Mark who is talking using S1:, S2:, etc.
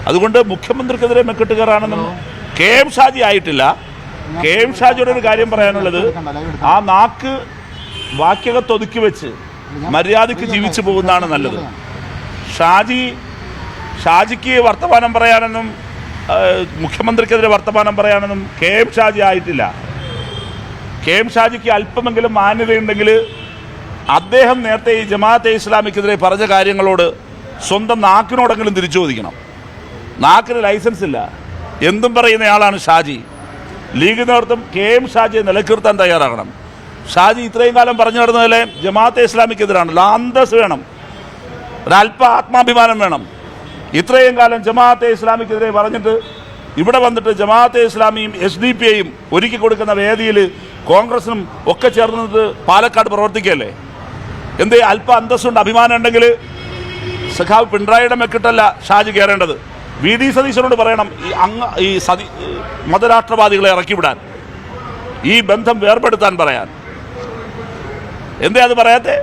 S1: അതുകൊണ്ട് മുഖ്യമന്ത്രിക്കെതിരെ മെക്കിട്ട് കയറാണെന്നും K M Shaji ആയിട്ടില്ല. കെ എം ഷാജിയുടെ ഒരു കാര്യം പറയാനുള്ളത്, ആ നാക്ക് വാക്യകത്ത് ഒതുക്കി വെച്ച് മര്യാദയ്ക്ക് ജീവിച്ചു പോകുന്നതാണ് നല്ലത്. ഷാജിക്ക് വർത്തമാനം പറയാനെന്നും മുഖ്യമന്ത്രിക്കെതിരെ വർത്തമാനം പറയാനെന്നും കെ എം ഷാജി ആയിട്ടില്ല. കെ എം ഷാജിക്ക് അല്പമെങ്കിലും മാന്യതയുണ്ടെങ്കിൽ അദ്ദേഹം നേരത്തെ ഈ ജമാഅത്തെ ഇസ്ലാമിക്കെതിരെ പറഞ്ഞ കാര്യങ്ങളോട് സ്വന്തം നാക്കിനോടെങ്കിലും തിരിച്ചു ചോദിക്കണം. നാക്കിന് ലൈസൻസ് ഇല്ല, എന്തും പറയുന്നയാളാണ് ഷാജി. ലീഗ് നേതൃത്വം കെ എം ഷാജിയെ നിലനിർത്താൻ തയ്യാറാകണം. ഷാജി ഇത്രയും കാലം പറഞ്ഞു നടന്നതിലെ ജമാഅത്തെ ഇസ്ലാമിക്കെതിരാണല്ലോ. അന്തസ് വേണം, ഒരല്പ ആത്മാഭിമാനം വേണം. ഇത്രയും കാലം ജമാഅത്തെ ഇസ്ലാമിക്കെതിരെ പറഞ്ഞിട്ട് ഇവിടെ വന്നിട്ട് ജമാഅത്തെ ഇസ്ലാമിയും SDP ഒരുക്കി കൊടുക്കുന്ന വേദിയിൽ കോൺഗ്രസിനും ഒക്കെ ചേർന്നിട്ട് പാലക്കാട് പ്രവർത്തിക്കുകയല്ലേ? എന്തേ അല്പ അന്തസ്സുണ്ട്, അഭിമാനം ഉണ്ടെങ്കിൽ സഖാവ് പിണറായിയുടെ മെക്കിട്ടല്ല ഷാജി കയറേണ്ടത്. VD സതീശനോട് പറയണം ഈ മതരാഷ്ട്രവാദികളെ ഇറക്കിവിടാൻ, ഈ ബന്ധം വേർപെടുത്താൻ പറയാൻ. എന്തേ അത് പറയാത്തെ?